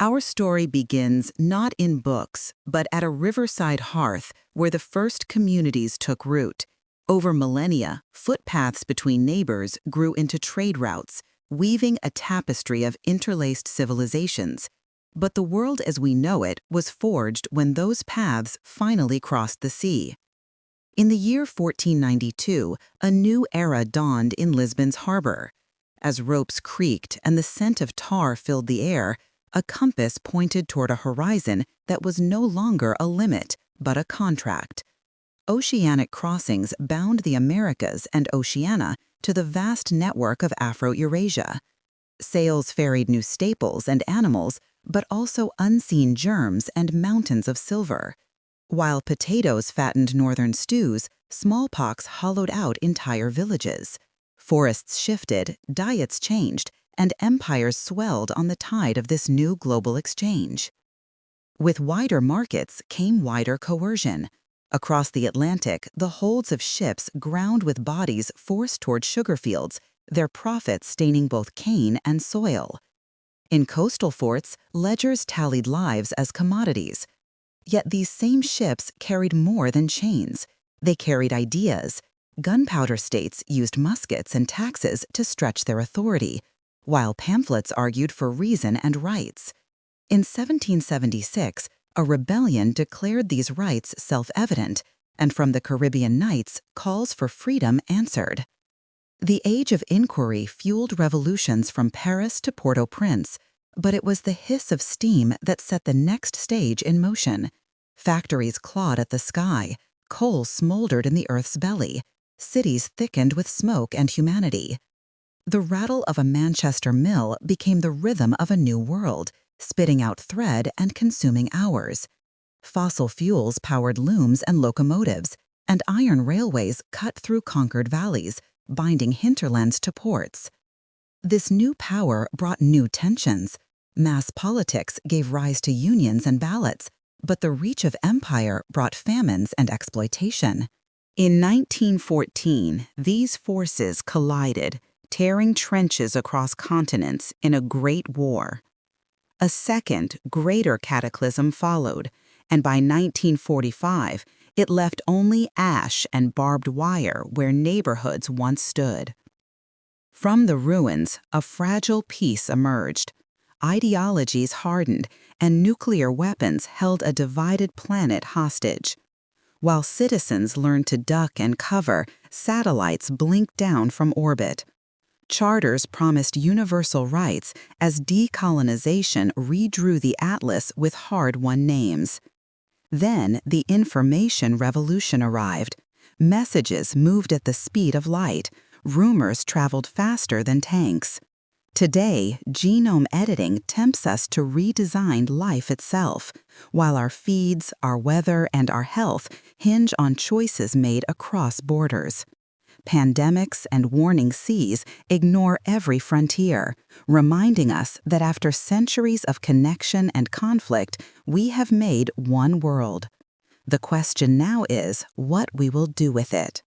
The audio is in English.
Our story begins not in books, but at a riverside hearth where the first communities took root. Over millennia, footpaths between neighbors grew into trade routes, weaving a tapestry of interlaced civilizations. But the world as we know it was forged when those paths finally crossed the sea. In the year 1492, a new era dawned in Lisbon's harbor. As ropes creaked and the scent of tar filled the air, a compass pointed toward a horizon that was no longer a limit, but a contract. Oceanic crossings bound the Americas and Oceania to the vast network of Afro-Eurasia. Sails ferried new staples and animals, but also unseen germs and mountains of silver. While potatoes fattened northern stews, smallpox hollowed out entire villages. Forests shifted, diets changed, and empires swelled on the tide of this new global exchange. With wider markets came wider coercion. Across the Atlantic, the holds of ships ground with bodies forced toward sugar fields, their profits staining both cane and soil. In coastal forts, ledgers tallied lives as commodities. Yet these same ships carried more than chains. They carried ideas. Gunpowder states used muskets and taxes to stretch their authority, while pamphlets argued for reason and rights. In 1776, a rebellion declared these rights self-evident, and from the Caribbean Nights, calls for freedom answered. The Age of Inquiry fueled revolutions from Paris to Port-au-Prince, but it was the hiss of steam that set the next stage in motion. Factories clawed at the sky, coal smoldered in the Earth's belly, cities thickened with smoke and humanity. The rattle of a Manchester mill became the rhythm of a new world, spitting out thread and consuming hours. Fossil fuels powered looms and locomotives, and iron railways cut through conquered valleys, binding hinterlands to ports. This new power brought new tensions. Mass politics gave rise to unions and ballots, but the reach of empire brought famines and exploitation. In 1914, these forces collided, tearing trenches across continents in a great war. A second, greater cataclysm followed, and by 1945, it left only ash and barbed wire where neighborhoods once stood. From the ruins, a fragile peace emerged. Ideologies hardened, and nuclear weapons held a divided planet hostage. While citizens learned to duck and cover, satellites blinked down from orbit. Charters promised universal rights as decolonization redrew the atlas with hard-won names. Then the information revolution arrived. Messages moved at the speed of light. Rumors traveled faster than tanks. Today, genome editing tempts us to redesign life itself, while our feeds, our weather, and our health hinge on choices made across borders. Pandemics and warning seas ignore every frontier, reminding us that after centuries of connection and conflict, we have made one world. The question now is what we will do with it.